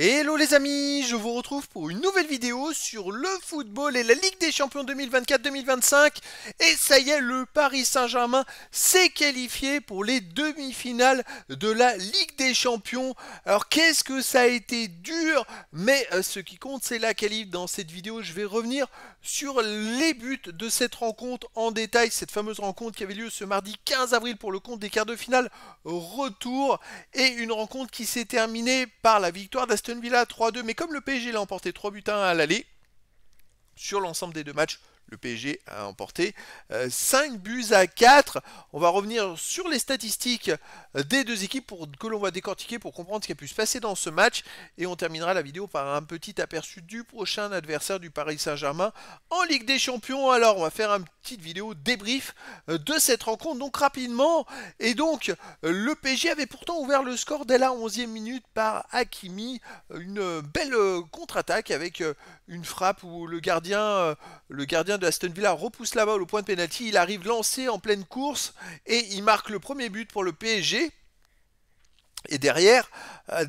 Hello les amis, je vous retrouve pour une nouvelle vidéo sur le football et la Ligue des Champions 2024-2025. Et ça y est, le Paris Saint-Germain s'est qualifié pour les demi-finales de la Ligue des Champions. Alors qu'est-ce que ça a été dur, mais ce qui compte c'est la qualif. Dans cette vidéo, je vais revenir sur les buts de cette rencontre en détail, cette fameuse rencontre qui avait lieu ce mardi 15 avril pour le compte des quarts de finale retour, et une rencontre qui s'est terminée par la victoire d'Aston Villa 3-2, mais comme le PSG l'a emporté 3 buts à 1 à l'aller, sur l'ensemble des deux matchs, le PSG a emporté 5 buts à 4. On va revenir sur les statistiques des deux équipes que l'on va décortiquer pour comprendre ce qui a pu se passer dans ce match. Et on terminera la vidéo par un petit aperçu du prochain adversaire du Paris Saint-Germain en Ligue des Champions. Alors on va faire une petite vidéo débrief de cette rencontre donc rapidement. Et donc le PSG avait pourtant ouvert le score dès la 11e minute par Hakimi. Une belle contre-attaque avec une frappe où le gardien de Aston Villa repousse la balle au point de pénalty. Il arrive lancé en pleine course et il marque le premier but pour le PSG. Et derrière,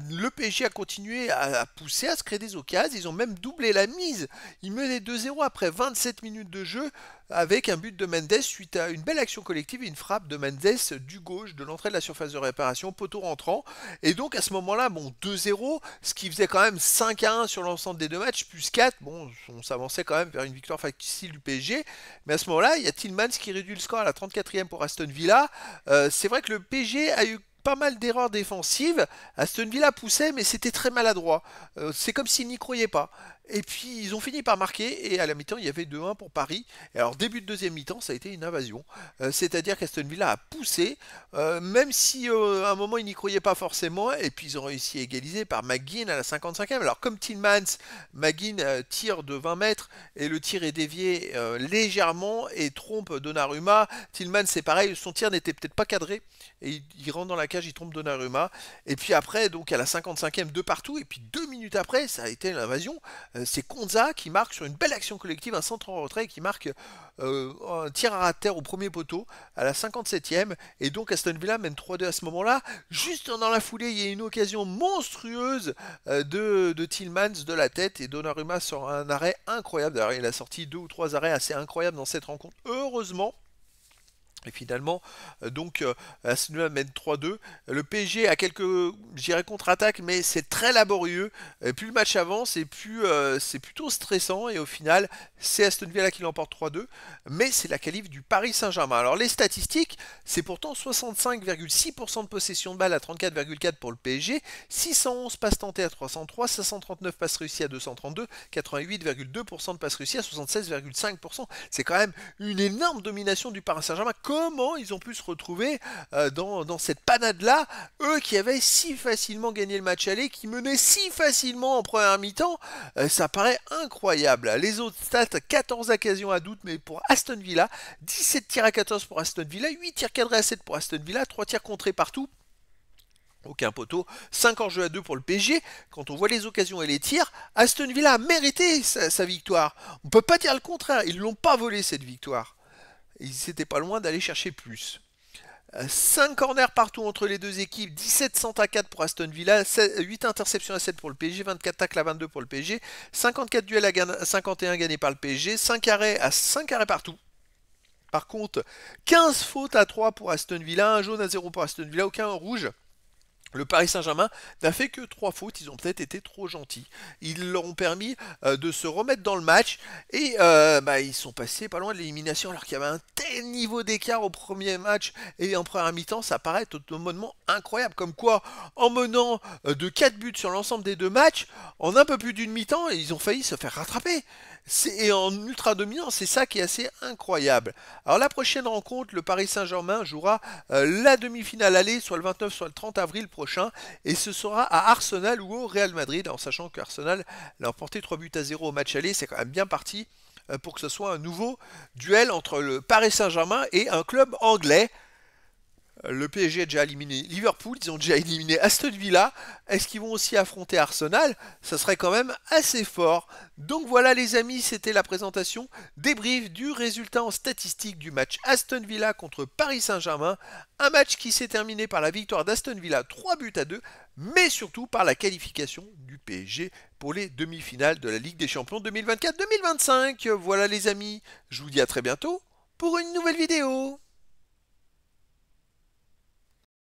le PSG a continué à pousser, à se créer des occasions. Ils ont même doublé la mise. Ils menaient 2-0 après 27 minutes de jeu avec un but de Mendes suite à une belle action collective et une frappe de Mendes du gauche de l'entrée de la surface de réparation, poteau rentrant. Et donc à ce moment-là, bon, 2-0, ce qui faisait quand même 5-1 sur l'ensemble des deux matchs, plus 4. Bon, on s'avançait quand même vers une victoire facile du PSG. Mais à ce moment-là, il y a Tielemans qui réduit le score à la 34e pour Aston Villa. C'est vrai que le PSG a eu pas mal d'erreurs défensives. Aston Villa poussait, mais c'était très maladroit. C'est comme s'ils n'y croyaient pas. Et puis ils ont fini par marquer, et à la mi-temps il y avait 2-1 pour Paris. Et alors début de deuxième mi-temps ça a été une invasion. C'est-à-dire qu'Aston Villa a poussé, même si à un moment ils n'y croyaient pas forcément, et puis ils ont réussi à égaliser par McGinn à la 55e. Alors comme Tielemans, McGinn tire de 20 mètres, et le tir est dévié légèrement et trompe Donnarumma. Tielemans c'est pareil, son tir n'était peut-être pas cadré, et il rentre dans la cage, il trompe Donnarumma. Et puis après, donc à la 55e, de partout, et puis 2 minutes après, ça a été l'invasion. C'est Konza qui marque sur une belle action collective, un centre en retrait, qui marque un tir à terre au premier poteau à la 57e. Et donc Aston Villa mène 3-2 à ce moment-là. Juste dans la foulée, il y a une occasion monstrueuse de Tielemans de la tête, et Donnarumma sort un arrêt incroyable. D'ailleurs, il a sorti 2 ou 3 arrêts assez incroyables dans cette rencontre, heureusement. Et finalement, Aston Villa mène 3-2. Le PSG a quelques, j'irais, contre-attaques, mais c'est très laborieux. Et plus le match avance, et plus c'est plutôt stressant. Et au final, c'est Aston Villa qui l'emporte 3-2. Mais c'est la qualif du Paris Saint-Germain. Alors les statistiques, c'est pourtant 65,6% de possession de balle à 34,4% pour le PSG, 611 passes tentées à 303, 539 passes réussies à 232, 88,2% de passes réussies à 76,5%. C'est quand même une énorme domination du Paris Saint-Germain. Comment ils ont pu se retrouver dans cette panade-là, eux qui avaient si facilement gagné le match aller, qui menaient si facilement en première mi-temps, ça paraît incroyable. Les autres stats, 14 occasions à doute, mais pour Aston Villa, 17 tirs à 14 pour Aston Villa, 8 tirs cadrés à 7 pour Aston Villa, 3 tirs contrés partout. Aucun poteau, 5 hors-jeu à 2 pour le PSG. Quand on voit les occasions et les tirs, Aston Villa a mérité sa victoire. On ne peut pas dire le contraire, ils ne l'ont pas volé cette victoire. Ils n'étaient pas loin d'aller chercher plus. 5 corners partout entre les deux équipes, 17 centres à 4 pour Aston Villa, 8 interceptions à 7 pour le PSG, 24 tacles à 22 pour le PSG, 54 duels à 51 gagnés par le PSG, 5 arrêts à 5 arrêts partout. Par contre, 15 fautes à 3 pour Aston Villa, 1 jaune à 0 pour Aston Villa, aucun rouge. Le Paris Saint-Germain n'a fait que 3 fautes, ils ont peut-être été trop gentils. Ils leur ont permis de se remettre dans le match, et ils sont passés pas loin de l'élimination alors qu'il y avait un tel niveau d'écart au premier match et en première mi-temps. Ça paraît totalement incroyable, comme quoi en menant de 4 buts sur l'ensemble des deux matchs, en un peu plus d'une mi-temps, ils ont failli se faire rattraper. Et en ultra dominant, c'est ça qui est assez incroyable. Alors la prochaine rencontre, le Paris Saint-Germain jouera la demi-finale aller, soit le 29, soit le 30 avril prochain, et ce sera à Arsenal ou au Real Madrid, en sachant qu'Arsenal a emporté 3 buts à 0 au match aller. C'est quand même bien parti pour que ce soit un nouveau duel entre le Paris Saint-Germain et un club anglais. Le PSG a déjà éliminé Liverpool, ils ont déjà éliminé Aston Villa. Est-ce qu'ils vont aussi affronter Arsenal? Ça serait quand même assez fort. Donc voilà les amis, c'était la présentation débrief du résultat en statistique du match Aston Villa contre Paris Saint-Germain. Un match qui s'est terminé par la victoire d'Aston Villa 3 buts à 2, mais surtout par la qualification du PSG pour les demi-finales de la Ligue des Champions 2024-2025. Voilà les amis, je vous dis à très bientôt pour une nouvelle vidéo.